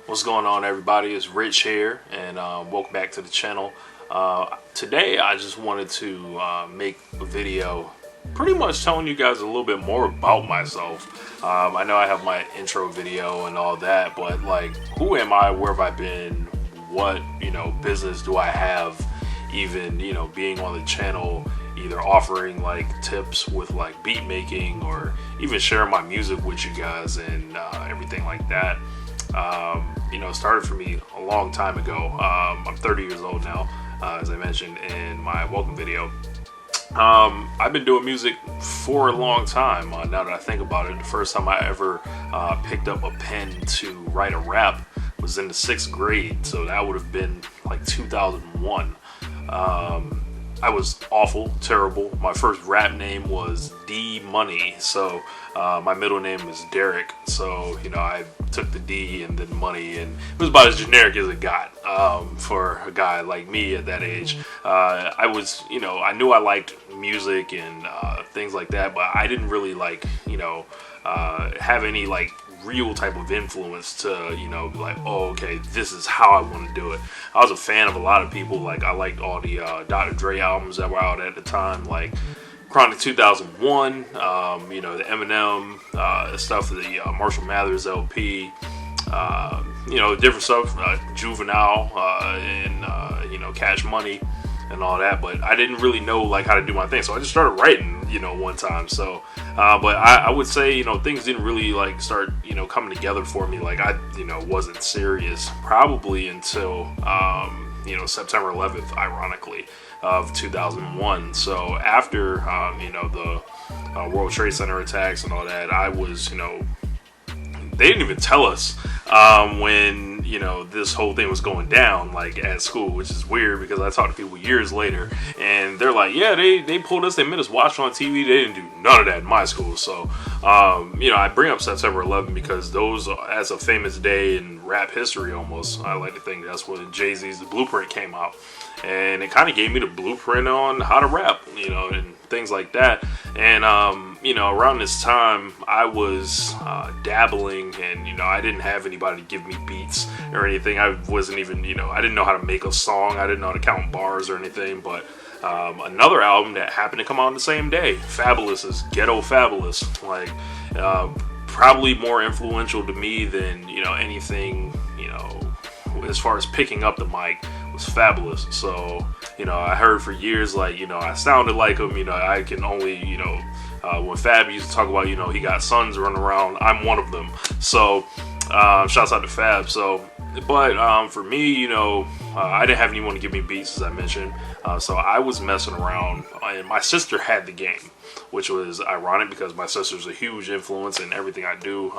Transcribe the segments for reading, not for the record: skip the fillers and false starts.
What's going on, everybody? It's Rich here, and welcome back to the channel. Today I just wanted to make a video pretty much telling you guys a little bit more about myself. I know I have my intro video and all that, but like, who am I? Where have I been? What, business do I have? Even, being on the channel, either offering like tips with like beat making or even sharing my music with you guys and everything like that. Started for me a long time ago. I'm 30 years old now, as I mentioned in my welcome video. I've been doing music for a long time. Now that I think about it, the first time I ever picked up a pen to write a rap was in the 6th grade, so that would have been like 2001. I was awful, terrible. My first rap name was D Money, so my middle name is Derek. So I took the D and then Money, and it was about as generic as it got for a guy like me at that age. I was, I knew I liked music and things like that, but I didn't really like, have any like real type of influence to be like, oh, okay, this is how I want to do it. I was a fan of a lot of people. Like, I liked all the Dr. Dre albums that were out at the time, like Chronic 2001, the Eminem stuff, the Marshall Mathers LP, different stuff, Juvenile, and Cash Money and all that. But I didn't really know like how to do my thing, so I just started writing one time. So but I would say things didn't really like start coming together for me. Like, I wasn't serious probably until September 11th, ironically, of 2001. So after the World Trade Center attacks and all that, I was they didn't even tell us when this whole thing was going down, like, at school, which is weird because I talked to people years later and they're like, yeah, they pulled us, they made us watch on TV. They didn't do none of that in my school. So I bring up September 11th because that's a famous day in rap history almost. I like to think that's when Jay-Z's The Blueprint came out, and it kind of gave me the blueprint on how to rap, and things like that. And around this time I was dabbling, and I didn't have anybody give me beats or anything. I wasn't even I didn't know how to make a song. I didn't know how to count bars or anything. But another album that happened to come out on the same day, Fabulous's Ghetto Fabulous, like probably more influential to me than anything as far as picking up the mic was Fabulous. So I heard for years like I sounded like him. I can only when Fab used to talk about he got sons running around, I'm one of them. So shouts out to Fab. So but for me, I didn't have anyone to give me beats, as I mentioned, so I was messing around, and my sister had the game, which was ironic because my sister's a huge influence in everything I do.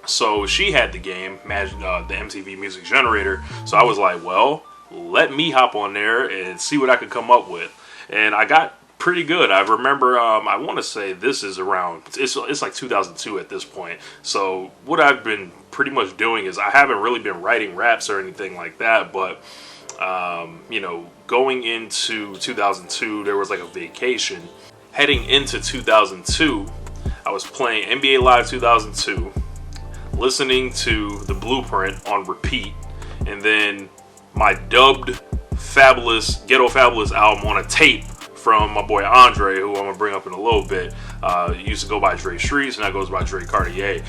So she had the game, the MTV Music Generator. So I was like, well, let me hop on there and see what I could come up with. And I got pretty good. I remember, I want to say this is around, it's like 2002 at this point. So what I've been pretty much doing is I haven't really been writing raps or anything like that. But, going into 2002, there was like a vacation. Heading into 2002, I was playing NBA Live 2002. Listening to The Blueprint on repeat, and then my dubbed Fabulous, Ghetto Fabulous album on a tape from my boy Andre, who I'm gonna bring up in a little bit. Used to go by Dre Streets, and that goes by Dre Cartier.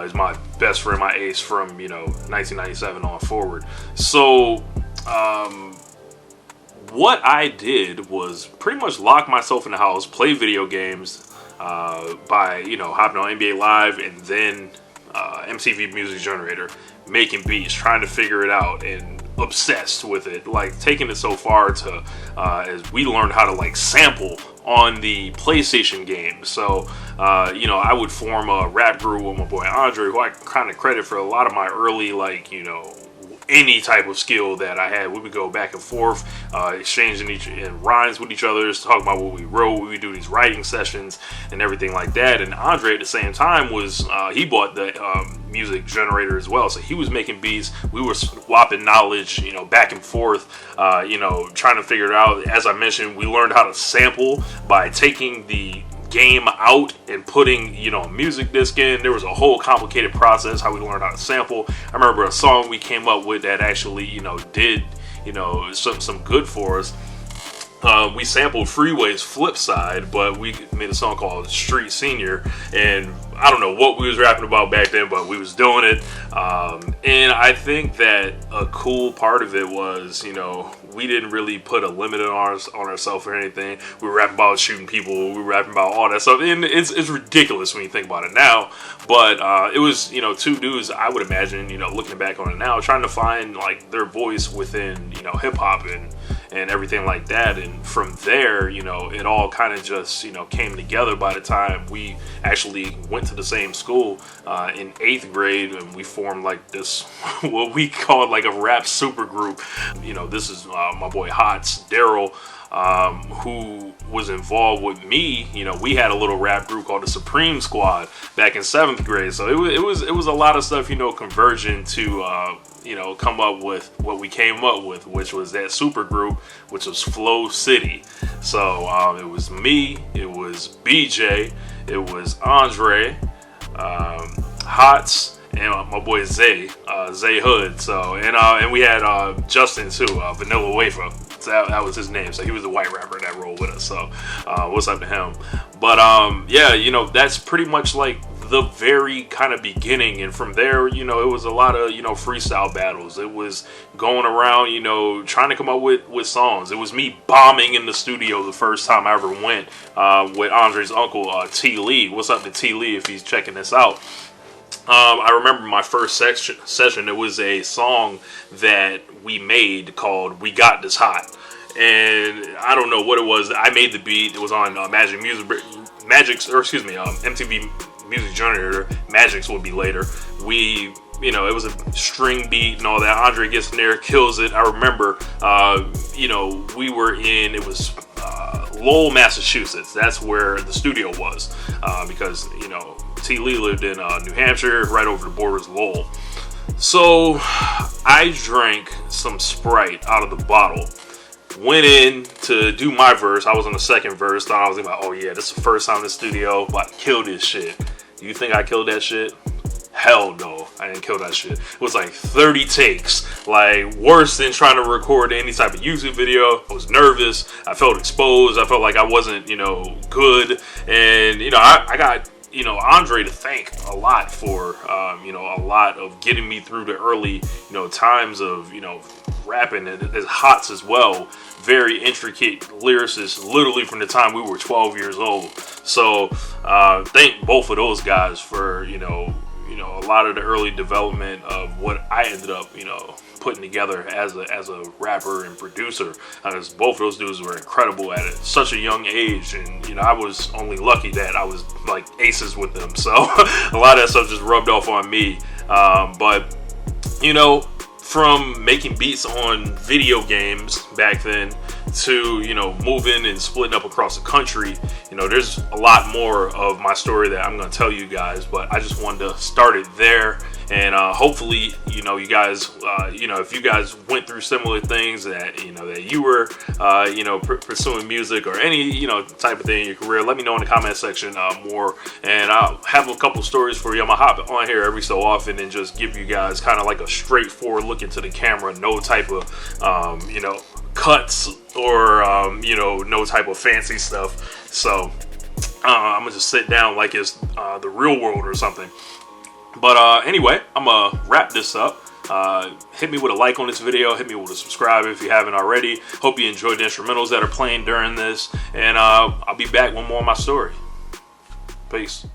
Is my best friend, my ace from 1997 on forward. So what I did was pretty much lock myself in the house, play video games by hopping on NBA Live, and then MTV Music Generator, making beats, trying to figure it out, and obsessed with it, like taking it so far to as we learned how to like sample on the PlayStation game. So I would form a rap group with my boy Andre, who I kind of credit for a lot of my early any type of skill that I had. We would go back and forth, exchanging rhymes with each other, talking about what we wrote. We would do these writing sessions and everything like that. And Andre at the same time was, he bought the music generator as well. So he was making beats. We were swapping knowledge, back and forth, trying to figure it out. As I mentioned, we learned how to sample by taking the game out and putting, you know, a music disc in. There was a whole complicated process how we learned how to sample. I remember a song we came up with that actually, you know, did, you know, some good for us. We sampled Freeway's Flip Side, but we made a song called Street Senior, and I don't know what we was rapping about back then, but we was doing it. And I think that a cool part of it was, you know, we didn't really put a limit on ourselves or anything. We were rapping about shooting people. We were rapping about all that stuff. And it's ridiculous when you think about it now. But it was, you know, two dudes, I would imagine, you know, looking back on it now, trying to find, like, their voice within, you know, hip-hop and everything like that. And from there, you know, it all kind of just, you know, came together by the time we actually went to the same school in 8th grade, and we formed like this, what we called like a rap super group. You know, this is my boy Hots, Daryl, who was involved with me. You know, we had a little rap group called the Supreme Squad back in 7th grade. So it was a lot of stuff, you know, converging to you know, come up with what we came up with, which was that super group, which was Flow City. So it was me, it was BJ, it was Andre, Hots, and my boy Zay Hood. So and we had Justin too, Vanilla Wafer. So that was his name. So he was the white rapper that rolled with us. So what's up to him? But yeah, you know, that's pretty much like the very kind of beginning. And from there, you know, it was a lot of, you know, freestyle battles. It was going around, you know, trying to come up with songs. It was me bombing in the studio the first time I ever went with Andre's uncle, T. Lee. What's up to T. Lee if he's checking this out? I remember my first session. It was a song that we made called "We Got This Hot," and I don't know what it was. I made the beat. It was on MTV Music Generator. Magic's would be later. You know, it was a string beat and all that. Andre gets in there, kills it. I remember, you know, we were in, it was Lowell, Massachusetts. That's where the studio was, because, you know, T. Lee lived in New Hampshire, right over the border was Lowell. So I drank some Sprite out of the bottle. Went in to do my verse. I was on the second verse. Thought I was like, oh yeah, this is the first time in the studio. About to kill this shit. You think I killed that shit? Hell no, I didn't kill that shit. It was like 30 takes, like worse than trying to record any type of YouTube video. I was nervous. I felt exposed. I felt like I wasn't, you know, good. And, you know, I got, you know, Andre to thank a lot for, you know, a lot of getting me through the early, you know, times of, you know, rapping. And as Hots as well, very intricate lyricist, literally from the time we were 12 years old. So thank both of those guys for, you know, a lot of the early development of what I ended up, you know, putting together as a rapper and producer. Because both of those dudes were incredible at it, such a young age, and, you know, I was only lucky that I was like aces with them. So a lot of that stuff just rubbed off on me. But, you know, from making beats on video games back then to, you know, moving and splitting up across the country, you know, there's a lot more of my story that I'm going to tell you guys, but I just wanted to start it there. And hopefully, you know, you guys, you know, if you guys went through similar things that, you know, that you were, you know, pursuing music or any, you know, type of thing in your career, let me know in the comment section more. And I'll have a couple stories for you. I'm going to hop on here every so often and just give you guys kind of like a straightforward look into the camera. No type of, you know, cuts or, you know, no type of fancy stuff. So I'm going to just sit down like it's the real world or something. But anyway, I'm going to wrap this up. Hit me with a like on this video. Hit me with a subscribe if you haven't already. Hope you enjoyed the instrumentals that are playing during this. And I'll be back with more of my story. Peace.